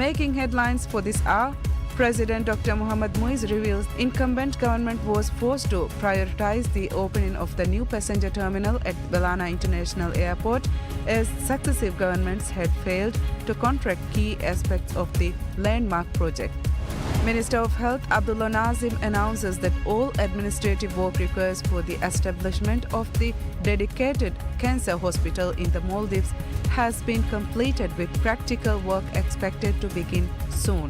Making headlines for this hour, President Dr. Mohammad Muiz reveals incumbent government was forced to prioritize the opening of the new passenger terminal at Belana International Airport as successive governments had failed to contract key aspects of the landmark project. Minister of Health Abdullah Nazim announces that all administrative work required for the establishment of the dedicated cancer hospital in the Maldives has been completed, with practical work expected to begin soon.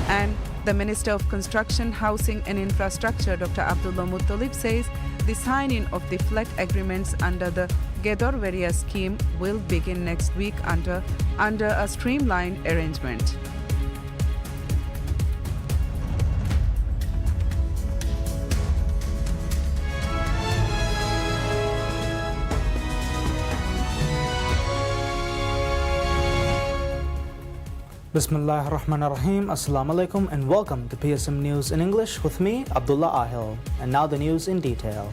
And the Minister of Construction, Housing and Infrastructure, Dr. Abdullah Muttalib, says the signing of the flat agreements under the Gedorveria scheme will begin next week under a streamlined arrangement. Bismillah ar-Rahman ar-Rahim. Assalamu alaikum and welcome to PSM News in English with me, Abdullah Ahil. And now the news in detail.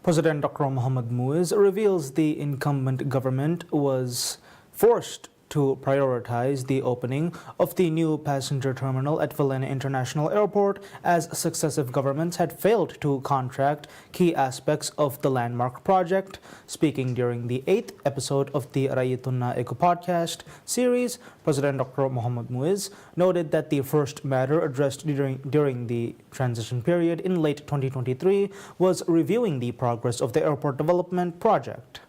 President Dr. Mohammad Muiz reveals the incumbent government was forced to prioritize the opening of the new passenger terminal at Belana International Airport as successive governments had failed to contract key aspects of the landmark project. Speaking during the 8th episode of the Rayitun Eco podcast series, President Dr. Mohammad Muiz noted that the first matter addressed during the transition period in late 2023 was reviewing the progress of the airport development project.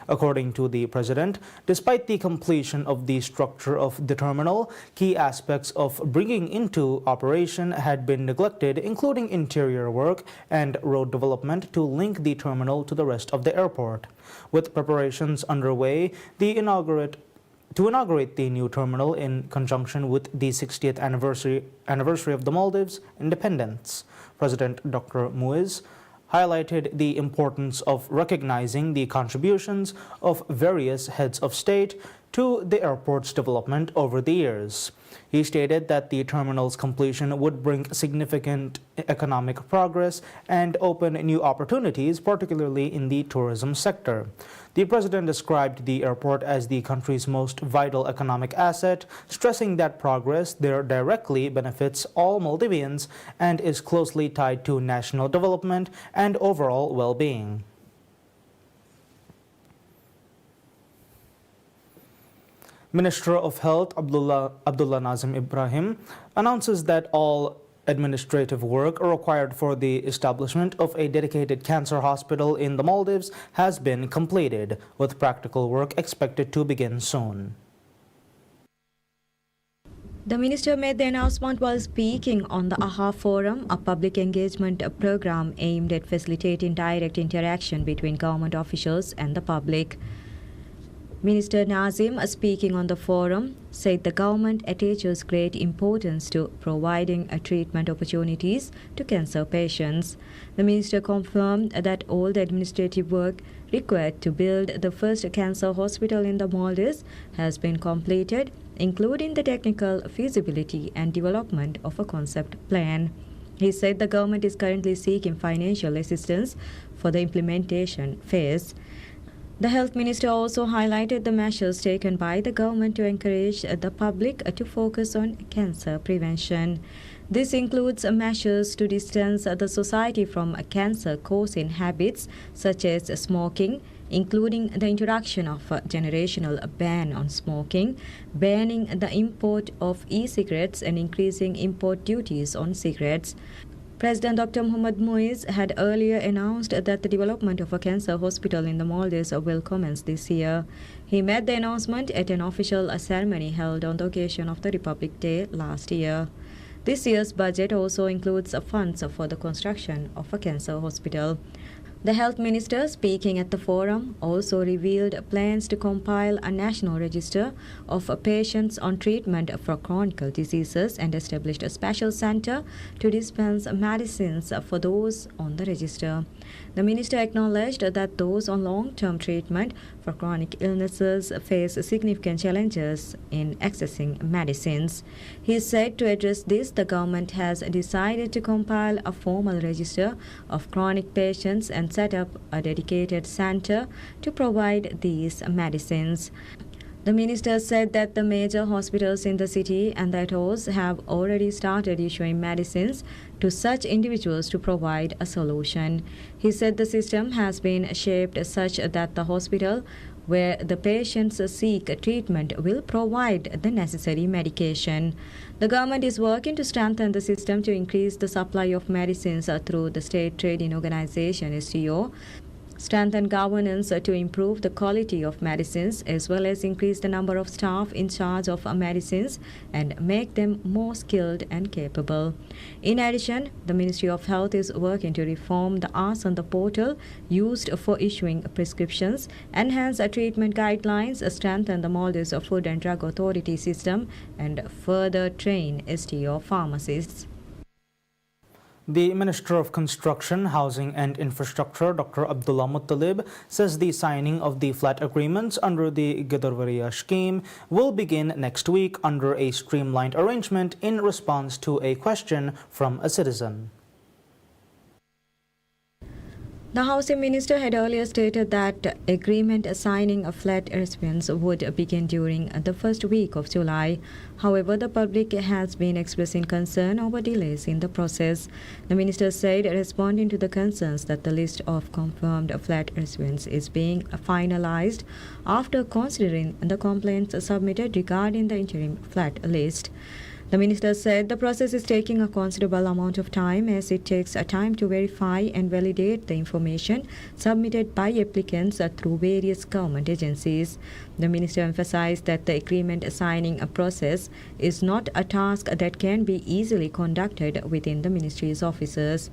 According to the president, despite the completion of the structure of the terminal, key aspects of bringing into operation had been neglected, including interior work and road development to link the terminal to the rest of the airport. With preparations underway, to inaugurate the new terminal in conjunction with the 60th anniversary of the Maldives' independence, President Dr. Muiz highlighted the importance of recognizing the contributions of various heads of state to the airport's development over the years. He stated that the terminal's completion would bring significant economic progress and open new opportunities, particularly in the tourism sector. The president described the airport as the country's most vital economic asset, stressing that progress there directly benefits all Maldivians and is closely tied to national development and overall well-being. Minister of Health Abdullah Nazim Ibrahim announces that all administrative work required for the establishment of a dedicated cancer hospital in the Maldives has been completed, with practical work expected to begin soon. The minister made the announcement while speaking on the AHA Forum, a public engagement program aimed at facilitating direct interaction between government officials and the public. Minister Nazim, speaking on the forum, said the government attaches great importance to providing treatment opportunities to cancer patients. The minister confirmed that all the administrative work required to build the first cancer hospital in the Maldives has been completed, including the technical feasibility and development of a concept plan. He said the government is currently seeking financial assistance for the implementation phase. The health minister also highlighted the measures taken by the government to encourage the public to focus on cancer prevention. This includes measures to distance the society from cancer-causing habits such as smoking, including the introduction of a generational ban on smoking, banning the import of e-cigarettes and increasing import duties on cigarettes. President Dr. Mohammad Muiz had earlier announced that the development of a cancer hospital in the Maldives will commence this year. He made the announcement at an official ceremony held on the occasion of the Republic Day last year. This year's budget also includes funds for the construction of a cancer hospital. The health minister, speaking at the forum, also revealed plans to compile a national register of patients on treatment for chronic diseases and established a special center to dispense medicines for those on the register. The minister acknowledged that those on long-term treatment for chronic illnesses face significant challenges in accessing medicines. He said to address this, the government has decided to compile a formal register of chronic patients and set up a dedicated center to provide these medicines. The minister said that the major hospitals in the city and the atolls have already started issuing medicines to such individuals to provide a solution. He said the system has been shaped such that the hospital where the patients seek treatment will provide the necessary medication. The government is working to strengthen the system to increase the supply of medicines through the State Trading Organization (STO), strengthen governance to improve the quality of medicines, as well as increase the number of staff in charge of medicines and make them more skilled and capable. In addition, the Ministry of Health is working to reform the Asanda portal used for issuing prescriptions, enhance treatment guidelines, strengthen the Maldives Food and Drug Authority system, and further train STO pharmacists. The Minister of Construction, Housing and Infrastructure, Dr. Abdullah Muttalib, says the signing of the flat agreements under the Gidarwariya scheme will begin next week under a streamlined arrangement in response to a question from a citizen. The Housing Minister had earlier stated that agreement signing of flat recipients would begin during the first week of July. However, the public has been expressing concern over delays in the process. The minister said, responding to the concerns, that the list of confirmed flat recipients is being finalized after considering the complaints submitted regarding the interim flat list. The minister said the process is taking a considerable amount of time, as it takes a time to verify and validate the information submitted by applicants through various government agencies. The minister emphasized that the agreement signing process is not a task that can be easily conducted within the ministry's offices.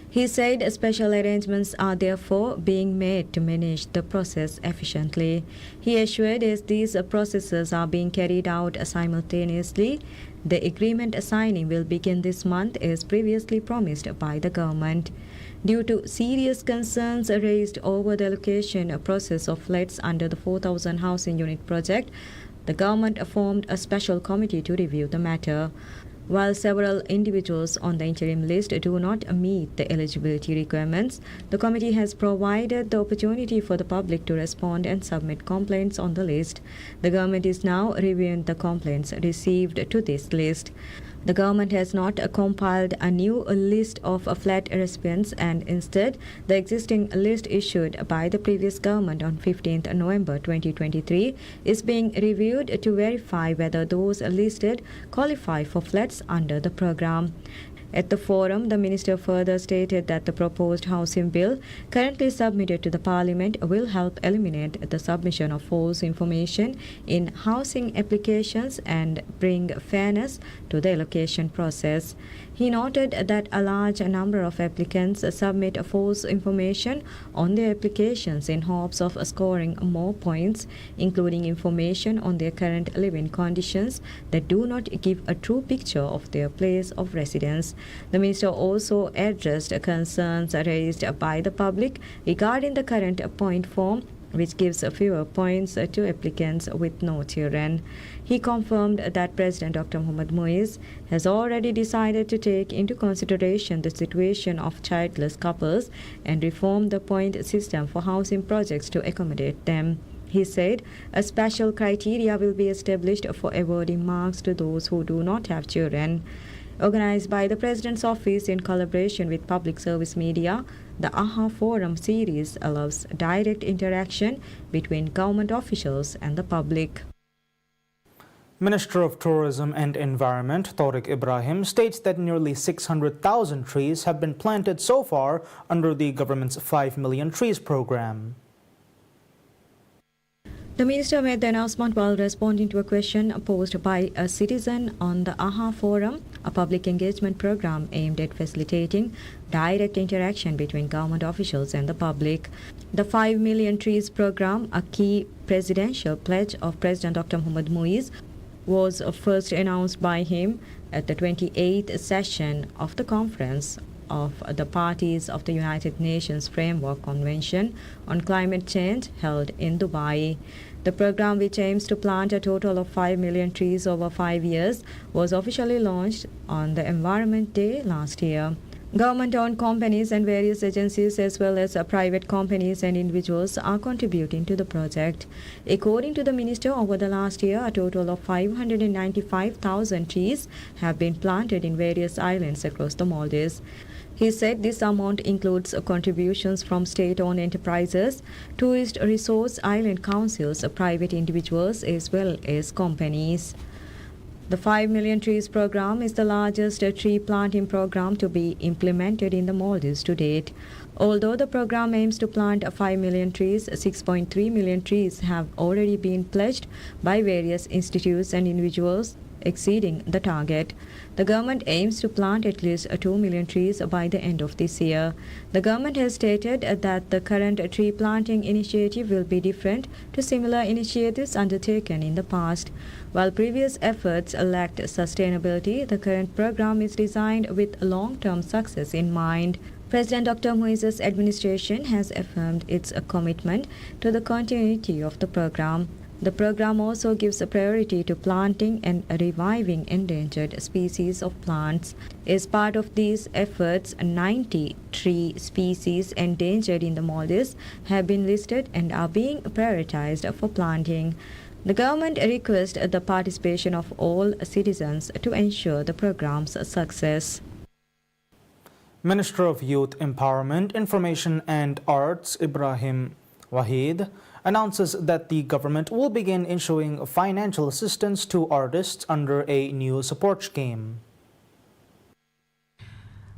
He said special arrangements are therefore being made to manage the process efficiently. He assured as these processes are being carried out simultaneously, the agreement signing will begin this month as previously promised by the government. Due to serious concerns raised over the allocation process of flats under the 4,000 housing unit project, the government formed a special committee to review the matter. While several individuals on the interim list do not meet the eligibility requirements, the committee has provided the opportunity for the public to respond and submit complaints on the list. The government is now reviewing the complaints received to this list. The government has not compiled a new list of flat recipients, and instead the existing list issued by the previous government on 15th November 2023 is being reviewed to verify whether those listed qualify for flats under the program. At the forum, the minister further stated that the proposed housing bill currently submitted to the parliament will help eliminate the submission of false information in housing applications and bring fairness to the allocation process. He noted that a large number of applicants submit false information on their applications in hopes of scoring more points, including information on their current living conditions that do not give a true picture of their place of residence. The minister also addressed concerns raised by the public regarding the current point form, which gives fewer points to applicants with no children. He confirmed that President Dr. Mohammad Muiz has already decided to take into consideration the situation of childless couples and reform the point system for housing projects to accommodate them. He said a special criteria will be established for awarding marks to those who do not have children. Organized by the President's Office in collaboration with Public Service Media, the AHA Forum series allows direct interaction between government officials and the public. Minister of Tourism and Environment, Tariq Ibrahim, states that nearly 600,000 trees have been planted so far under the government's 5 million trees program. The minister made the announcement while responding to a question posed by a citizen on the AHA Forum, a public engagement program aimed at facilitating direct interaction between government officials and the public. The 5 million trees program, a key presidential pledge of President Dr. Mohammad Muiz, was first announced by him at the 28th session of the conference of the parties of the United Nations Framework Convention on Climate Change held in Dubai. The program, which aims to plant a total of 5 million trees over 5 years, was officially launched on the Environment Day last year. Government-owned companies and various agencies, as well as private companies and individuals, are contributing to the project. According to the minister, over the last year, a total of 595,000 trees have been planted in various islands across the Maldives. He said this amount includes contributions from state-owned enterprises, tourist resource island councils, private individuals, as well as companies. The 5 million trees program is the largest tree planting program to be implemented in the Maldives to date. Although the program aims to plant 5 million trees, 6.3 million trees have already been pledged by various institutes and individuals, exceeding the target. The government aims to plant at least 2 million trees by the end of this year. The government has stated that the current tree planting initiative will be different to similar initiatives undertaken in the past. While previous efforts lacked sustainability, the current program is designed with long-term success in mind. President Dr. Muiz's administration has affirmed its commitment to the continuity of the program. The program also gives a priority to planting and reviving endangered species of plants. As part of these efforts, 90 tree species endangered in the Maldives have been listed and are being prioritized for planting. The government requests the participation of all citizens to ensure the program's success. Minister of Youth Empowerment, Information and Arts Ibrahim Wahid announces that the government will begin issuing financial assistance to artists under a new support scheme.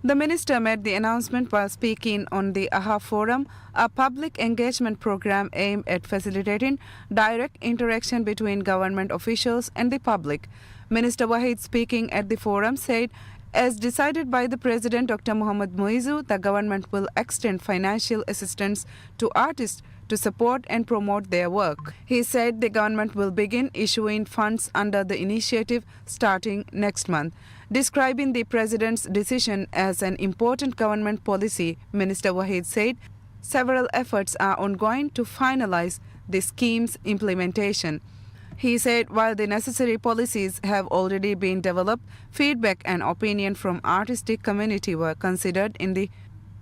The minister made the announcement while speaking on the AHA Forum, a public engagement program aimed at facilitating direct interaction between government officials and the public. Minister Wahid, speaking at the forum, said, as decided by the President Dr. Muhammad Muiz, the government will extend financial assistance to artists to support and promote their work. He said the government will begin issuing funds under the initiative starting next month. Describing the President's decision as an important government policy, Minister Wahid said several efforts are ongoing to finalize the scheme's implementation. He said while the necessary policies have already been developed, feedback and opinion from artistic community were considered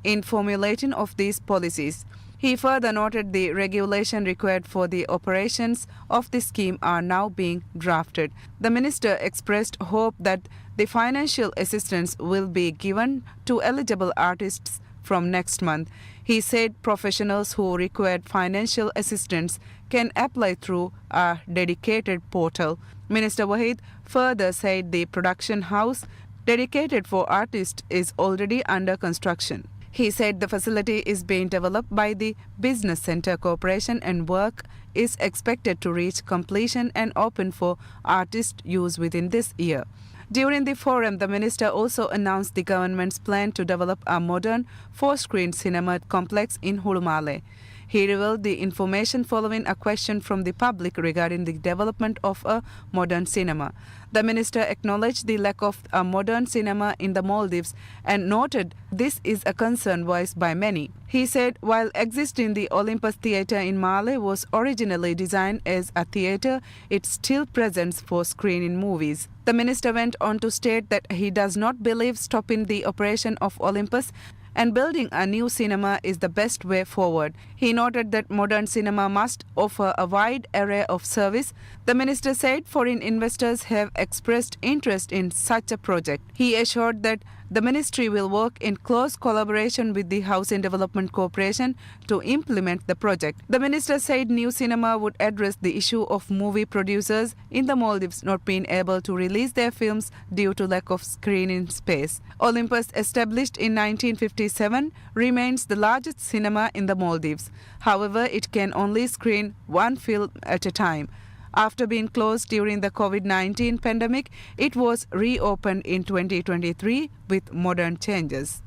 in formulating of these policies. He further noted the regulation required for the operations of the scheme are now being drafted. The minister expressed hope that the financial assistance will be given to eligible artists from next month. He said professionals who required financial assistance can apply through a dedicated portal. Minister Wahid further said the production house dedicated for artists is already under construction. He said the facility is being developed by the Business Center Corporation and work is expected to reach completion and open for artist use within this year. During the forum, the minister also announced the government's plan to develop a modern 4-screen cinema complex in Hulumale. He revealed the information following a question from the public regarding the development of a modern cinema. The minister acknowledged the lack of a modern cinema in the Maldives and noted this is a concern voiced by many. He said while existing the Olympus Theatre in Male was originally designed as a theatre, it still presents for screening movies. The minister went on to state that he does not believe stopping the operation of Olympus and building a new cinema is the best way forward. He noted that modern cinema must offer a wide array of service. The minister said foreign investors have expressed interest in such a project. He assured that the ministry will work in close collaboration with the Housing Development Corporation to implement the project. The minister said new cinema would address the issue of movie producers in the Maldives not being able to release their films due to lack of screening space. Olympus, established in 1957, remains the largest cinema in the Maldives. However, it can only screen one film at a time. After being closed during the COVID-19 pandemic, it was reopened in 2023 with modern changes.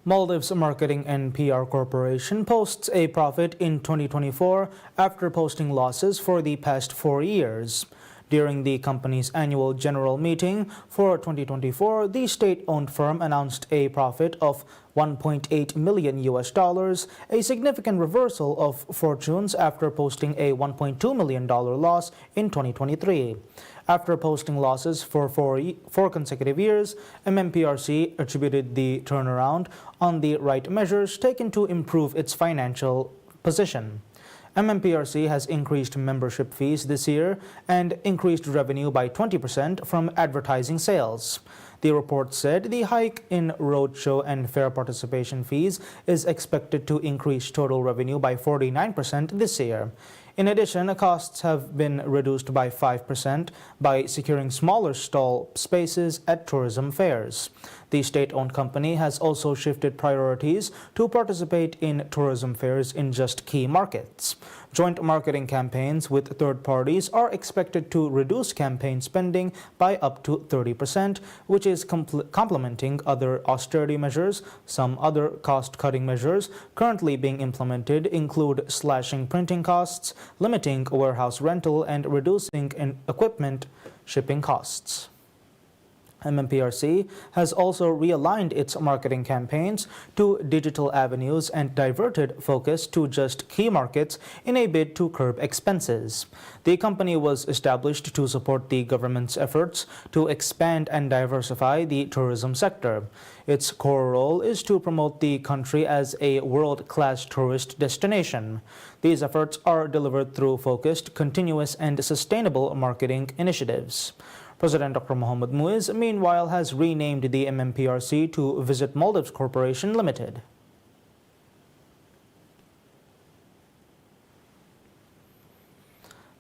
Maldives Marketing and PR Corporation posts a profit in 2024 after posting losses for the past 4 years. During the company's annual general meeting for 2024, the state-owned firm announced a profit of $1.8 million, a significant reversal of fortunes after posting a $1.2 million loss in 2023. After posting losses for four consecutive years, MMPRC attributed the turnaround on the right measures taken to improve its financial position. MMPRC has increased membership fees this year and increased revenue by 20% from advertising sales. The report said the hike in roadshow and fair participation fees is expected to increase total revenue by 49% this year. In addition, costs have been reduced by 5% by securing smaller stall spaces at tourism fairs. The state-owned company has also shifted priorities to participate in tourism fairs in just key markets. Joint marketing campaigns with third parties are expected to reduce campaign spending by up to 30%, which is complementing other austerity measures. Some other cost-cutting measures currently being implemented include slashing printing costs, limiting warehouse rental, and reducing equipment shipping costs. MMPRC has also realigned its marketing campaigns to digital avenues and diverted focus to just key markets in a bid to curb expenses. The company was established to support the government's efforts to expand and diversify the tourism sector. Its core role is to promote the country as a world-class tourist destination. These efforts are delivered through focused, continuous, and sustainable marketing initiatives. President Dr. Mohammad Muiz, meanwhile, has renamed the MMPRC to Visit Maldives Corporation Limited.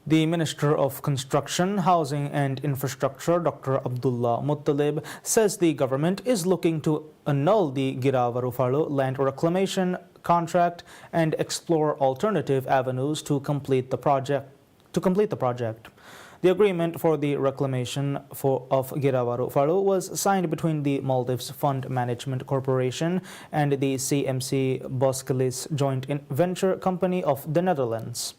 The Minister of Construction, Housing and Infrastructure, Dr. Abdullah Muttalib, says the government is looking to annul the Giravaru land reclamation contract and explore alternative avenues to complete the project. The agreement for the reclamation of Giravaru was signed between the Maldives Fund Management Corporation and the CMC Boskalis joint venture company of the Netherlands.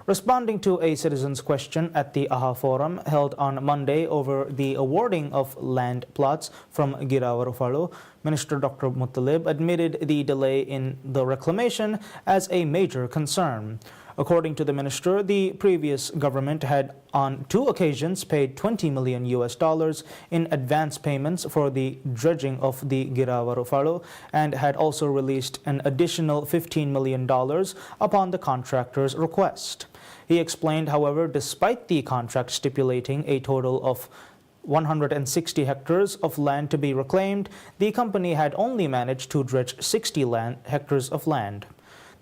Responding to a citizen's question at the AHA Forum held on Monday over the awarding of land plots from Giravaru, Minister Dr. Muttalib admitted the delay in the reclamation as a major concern. According to the minister, the previous government had on 2 occasions paid $20 million in advance payments for the dredging of the Giravaru and had also released an additional $15 million upon the contractor's request. He explained, however, despite the contract stipulating a total of 160 hectares of land to be reclaimed, the company had only managed to dredge 60 hectares of land.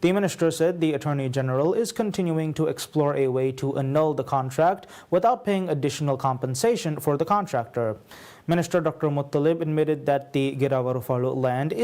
The minister said the Attorney General is continuing to explore a way to annul the contract without paying additional compensation for the contractor. Minister Dr. Muttalib admitted that the Giravaru land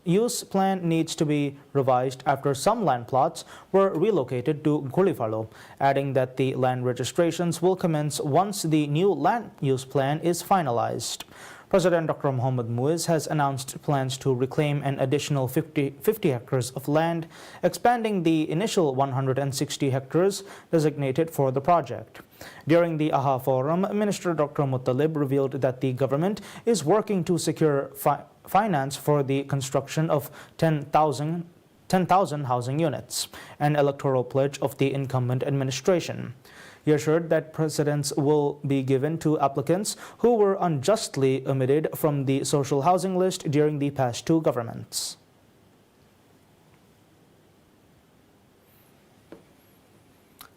use plan needs to be revised after some land plots were relocated to Gulifalo, adding that the land registrations will commence once the new land use plan is finalized. President Dr. Mohammad Muiz has announced plans to reclaim an additional 50 hectares of land, expanding the initial 160 hectares designated for the project. During the AHA Forum, Minister Dr. Muttalib revealed that the government is working to secure finance for the construction of 10,000 housing units, an electoral pledge of the incumbent administration. He assured that precedence will be given to applicants who were unjustly omitted from the social housing list during the past 2 governments.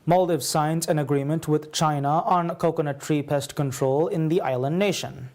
Maldives signs an agreement with China on coconut tree pest control in the island nation.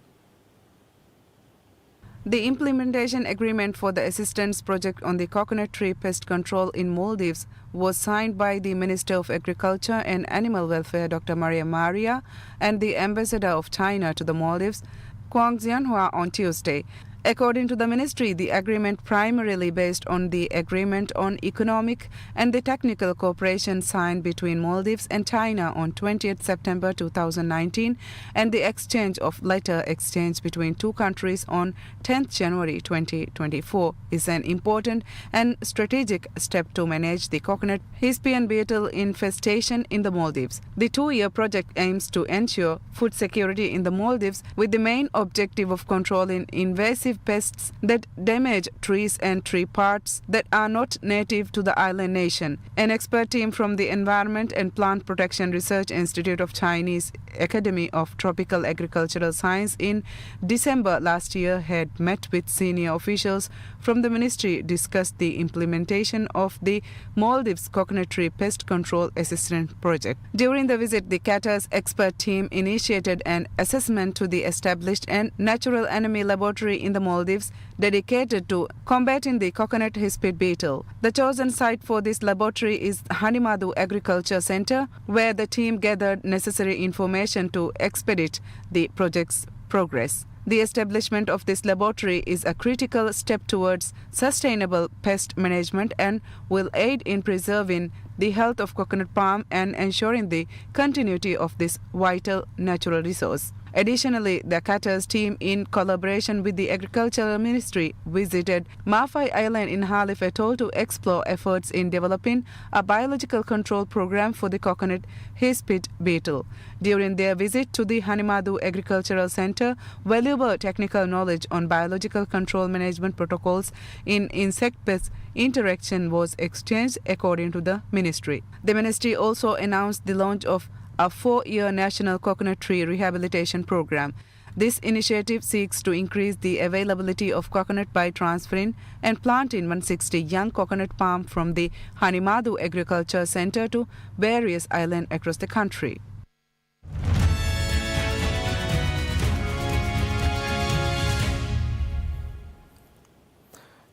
The implementation agreement for the assistance project on the coconut tree pest control in Maldives was signed by the Minister of Agriculture and Animal Welfare, Dr. Maria Maria, and the Ambassador of China to the Maldives, Kwang Jianhua, on Tuesday. According to the ministry, the agreement primarily based on the Agreement on Economic and the Technical Cooperation signed between Maldives and China on 20th September 2019 and the exchange of letter exchange between two countries on 10th January 2024 is an important and strategic step to manage the coconut Hispian beetle infestation in the Maldives. The two-year project aims to ensure food security in the Maldives with the main objective of controlling invasive pests that damage trees and tree parts that are not native to the island nation. An expert team from the Environment and Plant Protection Research Institute of Chinese Academy of Tropical Agricultural Science in December last year had met with senior officials from the ministry, discussed the implementation of the Maldives Coconut Tree Pest Control Assistance Project. During the visit, the Qatar's expert team initiated an assessment to the established and natural enemy laboratory in the Maldives dedicated to combating the coconut hispid beetle. The chosen site for this laboratory is Hanimadu Agriculture Center, where the team gathered necessary information to expedite the project's progress. The establishment of this laboratory is a critical step towards sustainable pest management and will aid in preserving the health of coconut palm and ensuring the continuity of this vital natural resource. Additionally, the Qatar's team, in collaboration with the Agricultural Ministry, visited Mafai Island in Halif Atoll to explore efforts in developing a biological control program for the coconut hispid beetle. During their visit to the Hanimadu Agricultural Center, valuable technical knowledge on biological control management protocols in insect pest interaction was exchanged, according to the ministry. The ministry also announced the launch of a 4-year national coconut tree rehabilitation program. This initiative seeks to increase the availability of coconut by transferring and planting 160 young coconut palm from the Hanimadu Agriculture Center to various islands across the country.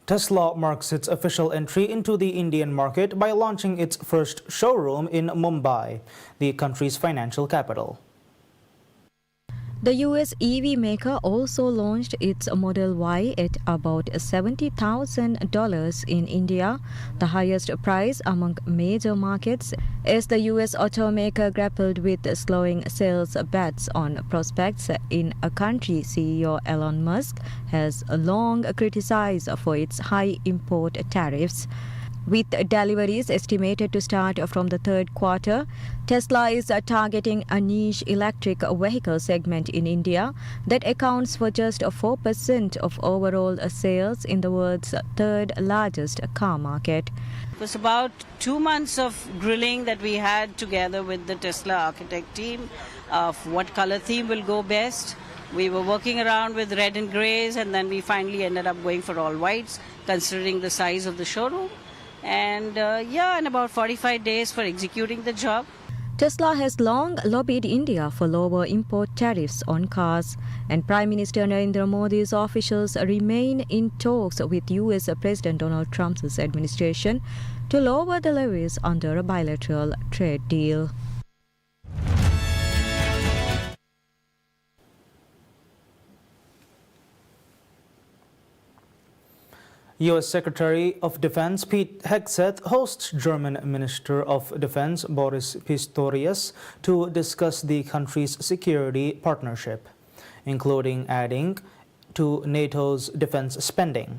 Tesla marks its official entry into the Indian market by launching its first showroom in Mumbai, the country's financial capital. The US EV maker also launched its Model Y at about $70,000 in India, the highest price among major markets, as the US automaker grappled with slowing sales bets on prospects in a country CEO Elon Musk has long criticized for its high import tariffs. With deliveries estimated to start from the third quarter, Tesla is targeting a niche electric vehicle segment in India that accounts for just 4% of overall sales in the world's third largest car market. It was about 2 months of grilling that we had together with the Tesla architect team of what color theme will go best. We were working around with red and grays, and then we finally ended up going for all whites, considering the size of the showroom. And in about 45 days for executing the job. Tesla has long lobbied India for lower import tariffs on cars, and Prime Minister Narendra Modi's officials remain in talks with US President Donald Trump's administration to lower the levies under a bilateral trade deal. U.S. Secretary of Defense Pete Hegseth hosts German Minister of Defense Boris Pistorius to discuss the country's security partnership, including adding to NATO's defense spending.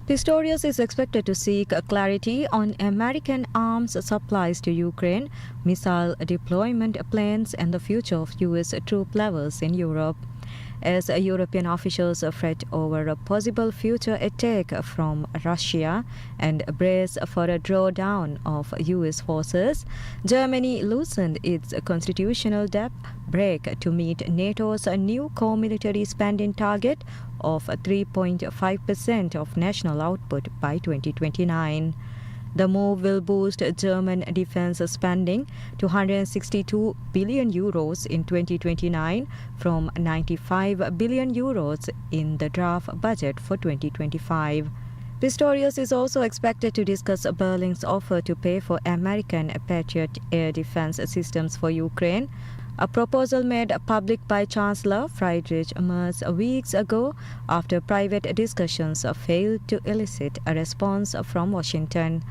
Pistorius is expected to seek clarity on American arms supplies to Ukraine, missile deployment plans, and the future of U.S. troop levels in Europe. As European officials fret over a possible future attack from Russia and brace for a drawdown of U.S. forces, Germany loosened its constitutional debt brake to meet NATO's new core military spending target of 3.5% of national output by 2029. The move will boost German defense spending to 162 billion euros in 2029 from 95 billion euros in the draft budget for 2025. Pistorius is also expected to discuss Berlin's offer to pay for American Patriot air defense systems for Ukraine, a proposal made public by Chancellor Friedrich Merz weeks ago after private discussions failed to elicit a response from Washington.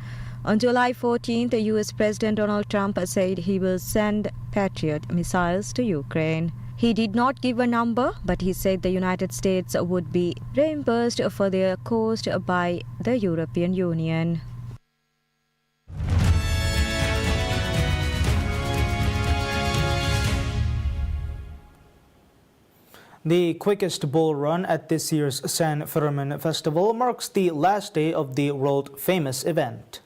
On July 14th, US President Donald Trump said he will send Patriot missiles to Ukraine. He did not give a number, but he said the United States would be reimbursed for their cost by the European Union. The quickest bull run at this year's San Fermin Festival marks the last day of the world-famous event.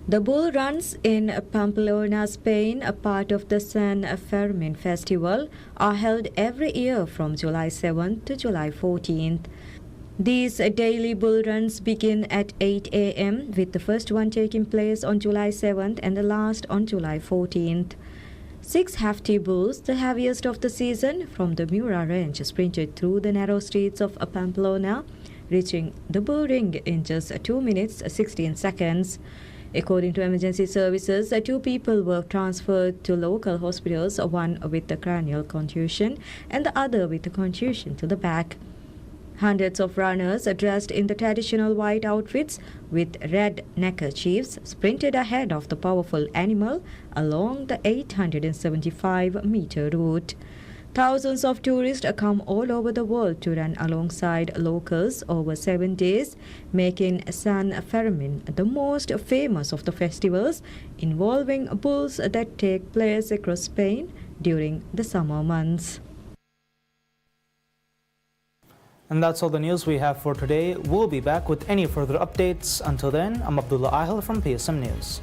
The bull runs in Pamplona, Spain, a part of the San Fermin Festival, are held every year from July 7th to July 14th. These daily bull runs begin at 8 a.m., with the first one taking place on July 7th and the last on July 14th. 6 hefty bulls, the heaviest of the season, from the Mura Range sprinted through the narrow streets of Pamplona, reaching the bull ring in just 2 minutes 16 seconds. According to emergency services, 2 people were transferred to local hospitals, one with a cranial contusion and the other with a contusion to the back. Hundreds of runners dressed in the traditional white outfits with red neckerchiefs sprinted ahead of the powerful animal along the 875-meter route. Thousands of tourists come all over the world to run alongside locals over 7 days, making San Fermin the most famous of the festivals involving bulls that take place across Spain during the summer months. And that's all the news we have for today. We'll be back with any further updates. Until then, I'm Abdullah Ahil from PSM News.